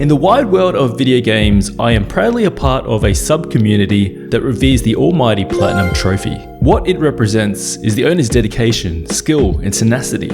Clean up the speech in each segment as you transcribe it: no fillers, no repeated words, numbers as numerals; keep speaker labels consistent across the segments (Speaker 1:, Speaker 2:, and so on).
Speaker 1: In the wide world of video games, I am proudly a part of a sub-community that reveres the almighty Platinum Trophy. What it represents is the owner's dedication, skill, and tenacity.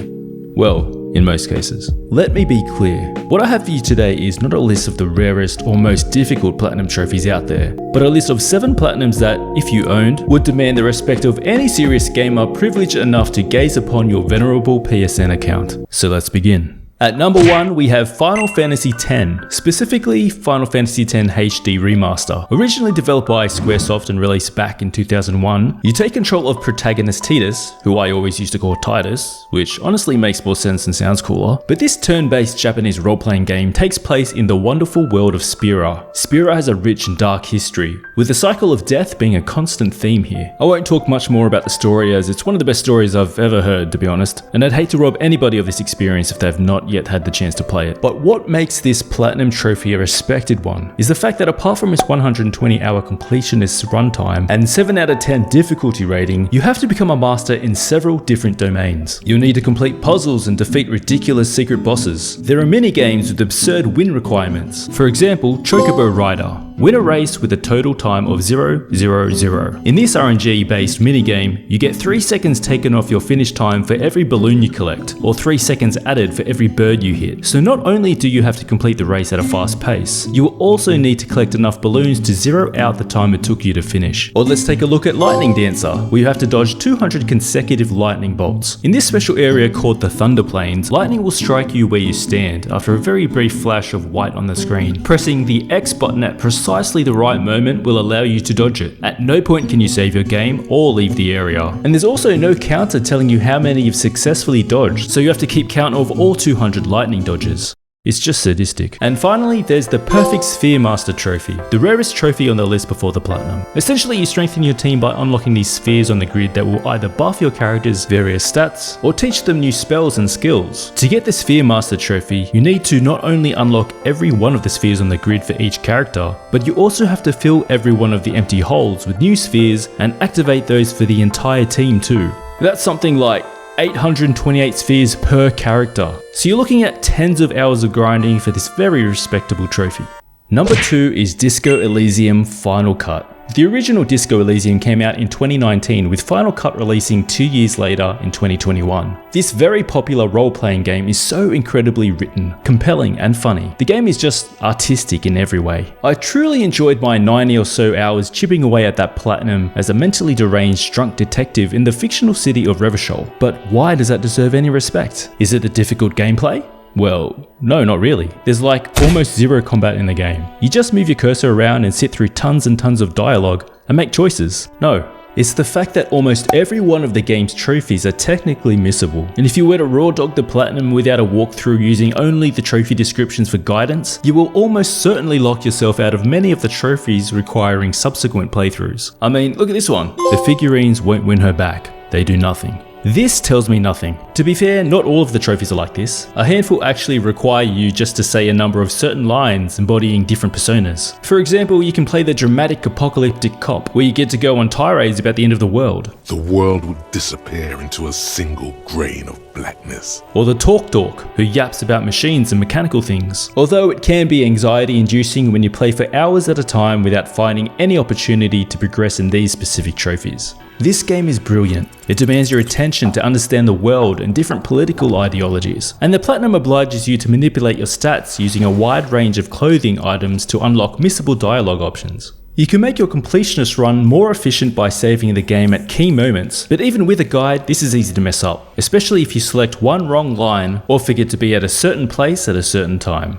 Speaker 1: Well, in most cases. Let me be clear, what I have for you today is not a list of the rarest or most difficult Platinum trophies out there, but a list of 7 Platinums that, if you owned, would demand the respect of any serious gamer privileged enough to gaze upon your venerable PSN account. So let's begin. At number 1, we have Final Fantasy X, specifically Final Fantasy X HD Remaster. Originally developed by Squaresoft and released back in 2001, you take control of protagonist Tidus, who I always used to call Titus, which honestly makes more sense and sounds cooler. But this turn-based Japanese role-playing game takes place in the wonderful world of Spira. Spira has a rich and dark history, with the cycle of death being a constant theme here. I won't talk much more about the story as it's one of the best stories I've ever heard, to be honest, and I'd hate to rob anybody of this experience if they've not yet had the chance to play it. But what makes this Platinum Trophy a respected one is the fact that apart from its 120-hour completionist runtime and 7 out of 10 difficulty rating, you have to become a master in several different domains. You'll need to complete puzzles and defeat ridiculous secret bosses. There are mini games with absurd win requirements. For example, Chocobo Rider. Win a race with a total time of 0, 0, 0. In this RNG-based minigame, you get 3 seconds taken off your finish time for every balloon you collect, or 3 seconds added for every bird you hit. So not only do you have to complete the race at a fast pace, you will also need to collect enough balloons to zero out the time it took you to finish. Or let's take a look at Lightning Dancer, where you have to dodge 200 consecutive lightning bolts. In this special area called the Thunder Plains, lightning will strike you where you stand after a very brief flash of white on the screen. Pressing the X button at precisely the right moment will allow you to dodge it. At no point can you save your game or leave the area. And there's also no counter telling you how many you've successfully dodged, so you have to keep count of all 200 lightning dodges. It's just sadistic. And finally, there's the Perfect Sphere Master Trophy, the rarest trophy on the list before the Platinum. Essentially, you strengthen your team by unlocking these spheres on the grid that will either buff your character's various stats or teach them new spells and skills. To get the Sphere Master Trophy, you need to not only unlock every one of the spheres on the grid for each character, but you also have to fill every one of the empty holes with new spheres and activate those for the entire team too. That's something like 828 spheres per character. So you're looking at tens of hours of grinding for this very respectable trophy. Number 2 is Disco Elysium Final Cut. The original Disco Elysium came out in 2019, with Final Cut releasing 2 years later in 2021. This very popular role-playing game is so incredibly written, compelling and funny. The game is just artistic in every way. I truly enjoyed my 90 or so hours chipping away at that Platinum as a mentally deranged drunk detective in the fictional city of Revachol. But why does that deserve any respect? Is it a difficult gameplay? Well, no, not really. There's like almost zero combat in the game. You just move your cursor around and sit through tons and tons of dialogue and make choices. No, it's the fact that almost every one of the game's trophies are technically missable. And if you were to raw dog the Platinum without a walkthrough using only the trophy descriptions for guidance, you will almost certainly lock yourself out of many of the trophies requiring subsequent playthroughs. I mean, look at this one. The figurines won't win her back. They do nothing. This tells me nothing. To be fair, not all of the trophies are like this. A handful actually require you just to say a number of certain lines embodying different personas. For example, you can play the dramatic apocalyptic cop, where you get to go on tirades about the end of the world.
Speaker 2: The world would disappear into a single grain of blackness.
Speaker 1: Or the talk dork, who yaps about machines and mechanical things. Although it can be anxiety inducing when you play for hours at a time without finding any opportunity to progress in these specific trophies. This game is brilliant. It demands your attention to understand the world and different political ideologies. And the Platinum obliges you to manipulate your stats using a wide range of clothing items to unlock missable dialogue options. You can make your completionist run more efficient by saving the game at key moments, but even with a guide, this is easy to mess up, especially if you select one wrong line or forget to be at a certain place at a certain time.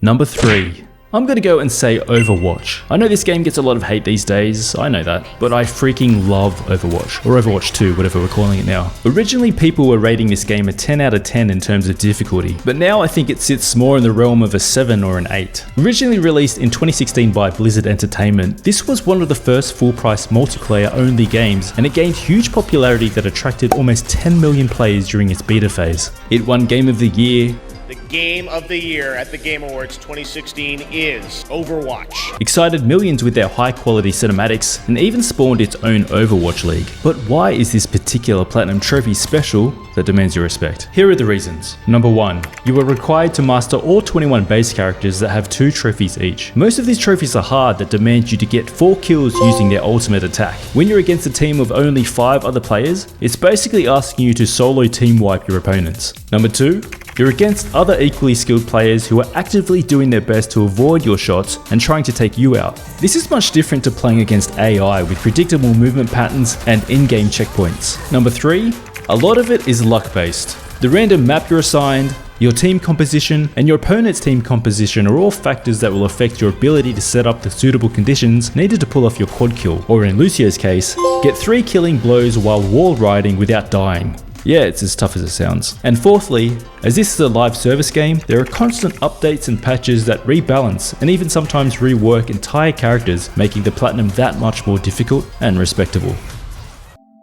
Speaker 1: Number 3. I'm gonna go and say Overwatch. I know this game gets a lot of hate these days, I know that, but I freaking love Overwatch, or Overwatch 2, whatever we're calling it now. Originally, people were rating this game a 10 out of 10 in terms of difficulty, but now I think it sits more in the realm of a 7 or an 8. Originally released in 2016 by Blizzard Entertainment, this was one of the first full-price multiplayer-only games, and it gained huge popularity that attracted almost 10 million players during its beta phase. It won Game of the Year,
Speaker 3: the game of the year at the Game Awards 2016 is Overwatch.
Speaker 1: Excited millions with their high-quality cinematics, and even spawned its own Overwatch League. But why is this particular Platinum Trophy special that demands your respect? Here are the reasons. Number 1. You are required to master all 21 base characters that have 2 trophies each. Most of these trophies are hard that demand you to get 4 kills using their ultimate attack. When you're against a team of only 5 other players, it's basically asking you to solo team wipe your opponents. Number 2. You're against other equally skilled players who are actively doing their best to avoid your shots and trying to take you out. This is much different to playing against AI with predictable movement patterns and in-game checkpoints. Number 3. A lot of it is luck based. The random map you're assigned, your team composition, and your opponent's team composition are all factors that will affect your ability to set up the suitable conditions needed to pull off your quad kill, or in Lucio's case, get 3 killing blows while wall riding without dying. Yeah, it's as tough as it sounds. And fourthly, as this is a live service game, there are constant updates and patches that rebalance and even sometimes rework entire characters, making the Platinum that much more difficult and respectable.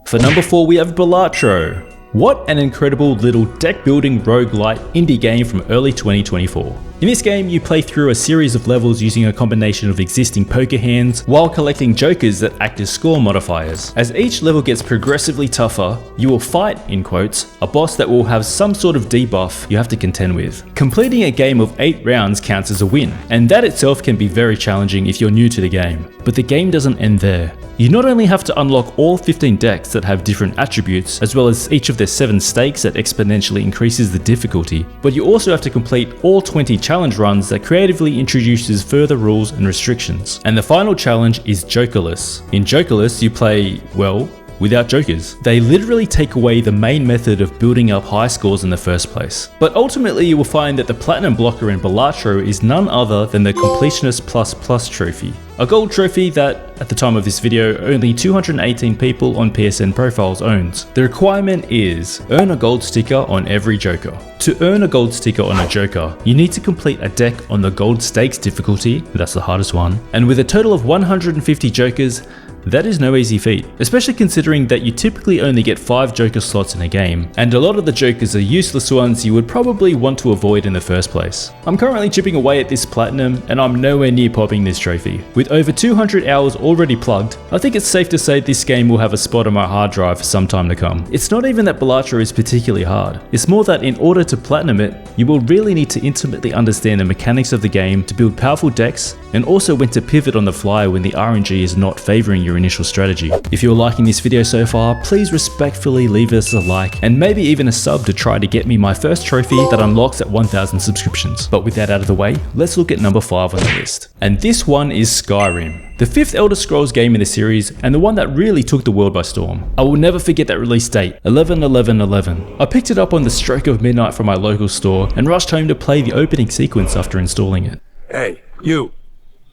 Speaker 1: For number 4, we have Balatro. What an incredible little deck building roguelite indie game from early 2024. In this game, you play through a series of levels using a combination of existing poker hands while collecting jokers that act as score modifiers. As each level gets progressively tougher, you will fight, in quotes, a boss that will have some sort of debuff you have to contend with. Completing a game of 8 rounds counts as a win, and that itself can be very challenging if you're new to the game. But the game doesn't end there. You not only have to unlock all 15 decks that have different attributes, as well as each of their 7 stakes that exponentially increases the difficulty, but you also have to complete all 20 challenge runs that creatively introduces further rules and restrictions. And the final challenge is Jokerless. In Jokerless, you play, well, without jokers. They literally take away the main method of building up high scores in the first place. But ultimately you will find that the Platinum blocker in Balatro is none other than the Completionist Plus trophy. A gold trophy that, at the time of this video, only 218 people on PSN profiles owns. The requirement is, earn a gold sticker on every joker. To earn a gold sticker on a joker, you need to complete a deck on the gold stakes difficulty, that's the hardest one, and with a total of 150 jokers, that is no easy feat, especially considering that you typically only get 5 joker slots in a game, and a lot of the jokers are useless ones you would probably want to avoid in the first place. I'm currently chipping away at this platinum, and I'm nowhere near popping this trophy. With over 200 hours already plugged, I think it's safe to say this game will have a spot on my hard drive for some time to come. It's not even that Balatro is particularly hard, it's more that in order to platinum it, you will really need to intimately understand the mechanics of the game to build powerful decks, and also when to pivot on the fly when the RNG is not favoring your initial strategy. If you're liking this video so far, please respectfully leave us a like and maybe even a sub to try to get me my first trophy that unlocks at 1000 subscriptions. But with that out of the way, let's look at number 5 on the list. And this one is Skyrim, the 5th Elder Scrolls game in the series and the one that really took the world by storm. I will never forget that release date, 11/11/11. I picked it up on the stroke of midnight from my local store and rushed home to play the opening sequence after installing it.
Speaker 4: Hey, you.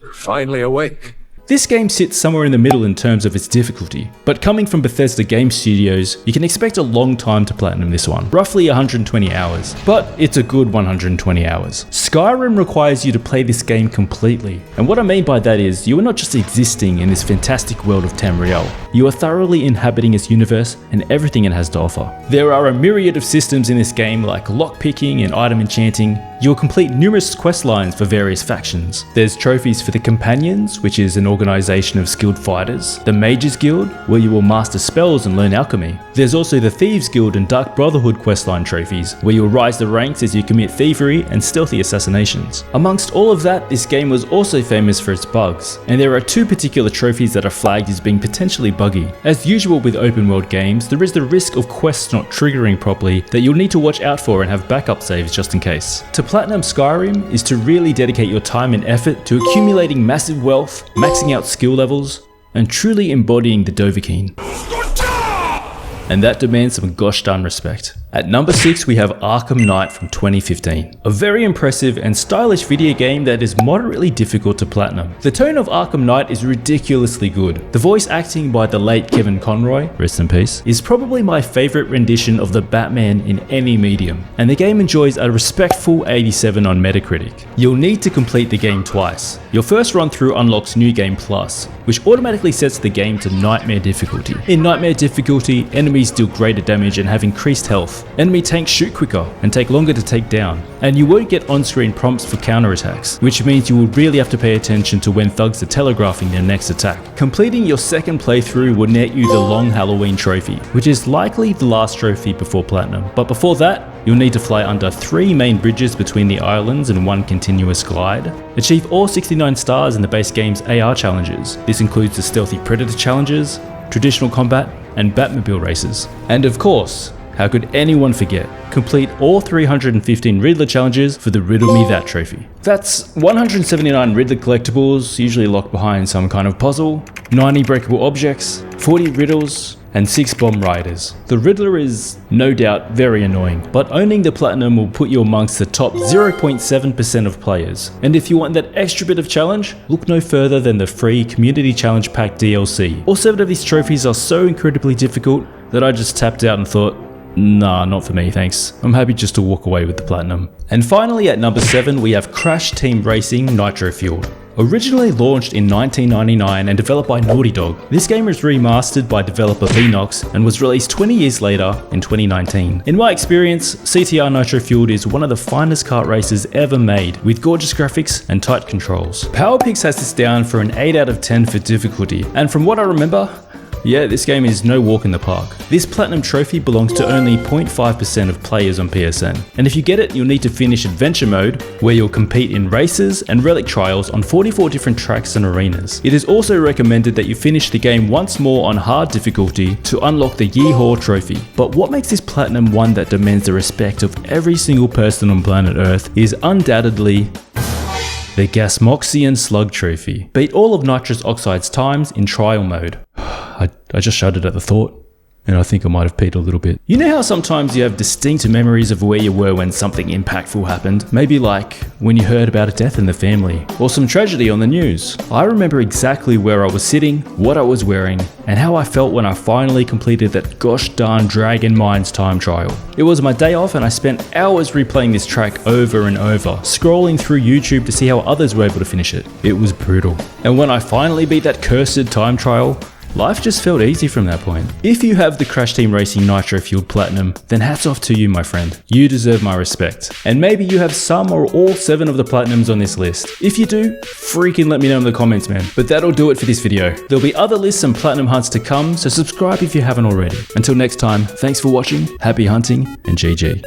Speaker 4: You're finally awake.
Speaker 1: This game sits somewhere in the middle in terms of its difficulty, but coming from Bethesda Game Studios, you can expect a long time to platinum this one, roughly 120 hours, but it's a good 120 hours. Skyrim requires you to play this game completely, and what I mean by that is, you are not just existing in this fantastic world of Tamriel, you are thoroughly inhabiting its universe and everything it has to offer. There are a myriad of systems in this game like lockpicking and item enchanting. You will complete numerous quest lines for various factions. There's trophies for the Companions, which is an organization of skilled fighters, the Mages Guild, where you will master spells and learn alchemy. There's also the Thieves Guild and Dark Brotherhood questline trophies, where you'll rise the ranks as you commit thievery and stealthy assassinations. Amongst all of that, this game was also famous for its bugs, and there are 2 particular trophies that are flagged as being potentially buggy. As usual with open world games, there is the risk of quests not triggering properly that you'll need to watch out for and have backup saves just in case. To platinum Skyrim is to really dedicate your time and effort to accumulating massive wealth, maxing out skill levels, and truly embodying the Dovahkiin. And that demands some gosh darn respect. At number 6 we have Arkham Knight from 2015. A very impressive and stylish video game that is moderately difficult to platinum. The tone of Arkham Knight is ridiculously good. The voice acting by the late Kevin Conroy, rest in peace, is probably my favourite rendition of the Batman in any medium, and the game enjoys a respectful 87 on Metacritic. You'll need to complete the game twice. Your first run through unlocks New Game Plus, which automatically sets the game to Nightmare difficulty. In Nightmare difficulty, enemies enemies deal greater damage and have increased health. Enemy tanks shoot quicker and take longer to take down. And you won't get on-screen prompts for counterattacks, which means you will really have to pay attention to when thugs are telegraphing their next attack. Completing your second playthrough will net you the Long Halloween trophy, which is likely the last trophy before Platinum. But before that, you'll need to fly under 3 main bridges between the islands and 1 continuous glide. Achieve all 69 stars in the base game's AR challenges. This includes the Stealthy Predator challenges, Traditional Combat, and Batmobile races. And of course, how could anyone forget? Complete all 315 Riddler challenges for the Riddle Me That trophy. That's 179 Riddler collectibles, usually locked behind some kind of puzzle, 90 breakable objects, 40 riddles, and 6 bomb riders. The Riddler is no doubt very annoying, but owning the Platinum will put you amongst the top 0.7% of players. And if you want that extra bit of challenge, look no further than the free Community Challenge Pack DLC. All 7 of these trophies are so incredibly difficult that I just tapped out and thought, nah, not for me, thanks. I'm happy just to walk away with the Platinum. And finally at number 7, we have Crash Team Racing Nitro Fueled. Originally launched in 1999 and developed by Naughty Dog, this game was remastered by developer Beanox and was released 20 years later in 2019. In my experience, CTR Nitro Fueled is one of the finest kart races ever made, with gorgeous graphics and tight controls. PowerPix has this down for an 8 out of 10 for difficulty, and from what I remember, yeah, this game is no walk in the park. This Platinum trophy belongs to only 0.5% of players on PSN. And if you get it, you'll need to finish Adventure Mode, where you'll compete in races and relic trials on 44 different tracks and arenas. It is also recommended that you finish the game once more on hard difficulty to unlock the Yeehaw trophy. But what makes this Platinum one that demands the respect of every single person on planet Earth is undoubtedly the Gasmoxian Slug trophy. Beat all of Nitrous Oxide's times in trial mode. I just shuddered at the thought, and I think I might have peed a little bit. You know how sometimes you have distinct memories of where you were when something impactful happened? Maybe like when you heard about a death in the family, or some tragedy on the news. I remember exactly where I was sitting, what I was wearing, and how I felt when I finally completed that gosh darn Dragon Mines time trial. It was my day off and I spent hours replaying this track over and over, scrolling through YouTube to see how others were able to finish it. It was brutal. And when I finally beat that cursed time trial, life just felt easy from that point. If you have the Crash Team Racing Nitro Fueled Platinum, then hats off to you, my friend. You deserve my respect. And maybe you have some or all 7 of the Platinums on this list. If you do, freaking let me know in the comments, man. But that'll do it for this video. There'll be other lists and Platinum hunts to come, so subscribe if you haven't already. Until next time, thanks for watching, happy hunting, and GG.